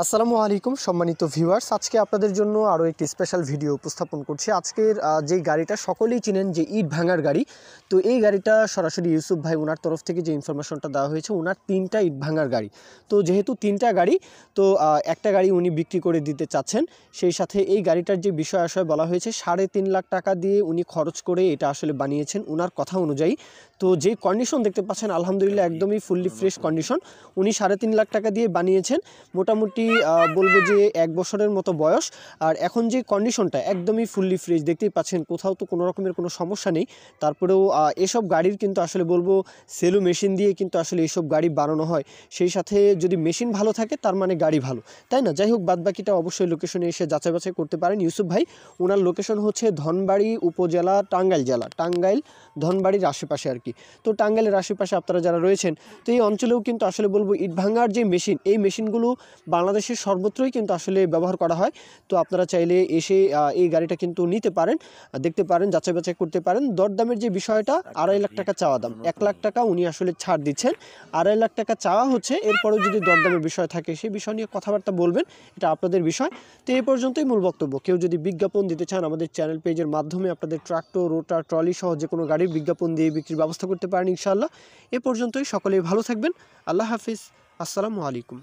আসসালামু আলাইকুম সম্মানিত ভিউয়ার্স, আজকে আপনাদের জন্য আরও একটি স্পেশাল ভিডিও উপস্থাপন করছি। আজকের যেই গাড়িটা সকলেই চিনেন, যে ইট ভাঙার গাড়ি, তো এই গাড়িটা সরাসরি ইউসুফ ভাই ওনার তরফ থেকে যে ইনফরমেশনটা দেওয়া হয়েছে, ওনার 3টা ইট ভাঙার গাড়ি। তো যেহেতু 3টা গাড়ি, তো একটা গাড়ি উনি বিক্রি করে দিতে চাচ্ছেন। সেই সাথে এই গাড়িটার যে বিষয় আশয় বলা হয়েছে, 3.5 লাখ টাকা দিয়ে উনি খরচ করে এটা আসলে বানিয়েছেন ওনার কথা অনুযায়ী। তো যে কন্ডিশন দেখতে পাচ্ছেন, আলহামদুলিল্লাহ একদমই ফুললি ফ্রেশ কন্ডিশন। উনি 3.5 লাখ টাকা দিয়ে বানিয়েছেন। মোটামুটি বলবো যে 1 বছরের মতো বয়স। আর এখন যে কন্ডিশনটা একদমই ফুললি ফ্রেশ, দেখতেই পাচ্ছেন, কোথাও তো কোনো রকমের কোনো সমস্যা নেই। তারপরেও এসব গাড়ির কিন্তু আসলে বলবো সেলো মেশিন দিয়ে কিন্তু আসলে এইসব গাড়ি বানানো হয়। সেই সাথে যদি মেশিন ভালো থাকে তার মানে গাড়ি ভালো, তাই না? যাই হোক, বাদবাকিটা অবশ্যই লোকেশনে এসে যাচাই বাছাই করতে পারেন। ইউসুফ ভাই ওনার লোকেশন হচ্ছে ধনবাড়ি উপজেলা, টাঙ্গাইল জেলা, টাঙ্গাইল ধনবাড়ির আশেপাশে আর কি। তো টাঙ্গাইলের আশেপাশে আপনারা যারা রয়েছেন, তো এই অঞ্চলেও কিন্তু আসলে বলবো ইট ভাঙার যে মেশিন, এই মেশিনগুলো বাংলাদেশের সর্বত্রই কিন্তু আসলে ব্যবহার করা হয়। তো আপনারা চাইলে এসে এই গাড়িটা কিন্তু নিতে পারেন, দেখতে পারেন, যাচাই বাছাই করতে পারেন। দরদামের যে বিষয়টা, 2.5 লাখ টাকা চাওয়া দাম, 1 লাখ টাকা উনি আসলে ছাড় দিচ্ছেন। 2.5 লাখ টাকা চাওয়া হচ্ছে। এরপরেও যদি দরদামের বিষয় থাকে, সেই বিষয় নিয়ে কথাবার্তা বলবেন, এটা আপনাদের বিষয়। তো এই পর্যন্তই মূল বক্তব্য। কেউ যদি বিজ্ঞাপন দিতে চান, আমাদের চ্যানেল পেজের মাধ্যমে আপনাদের ট্রাক্টর, রোটার, ট্রলি সহ যে কোনো গাড়ির বিজ্ঞাপন দিয়ে বিক্রির ব্যবস্থা করতে পারেন ইনশাআল্লাহ। এ পর্যন্তই। সকলেই ভালো থাকবেন। আল্লাহ হাফিজ। আসসালামু আলাইকুম।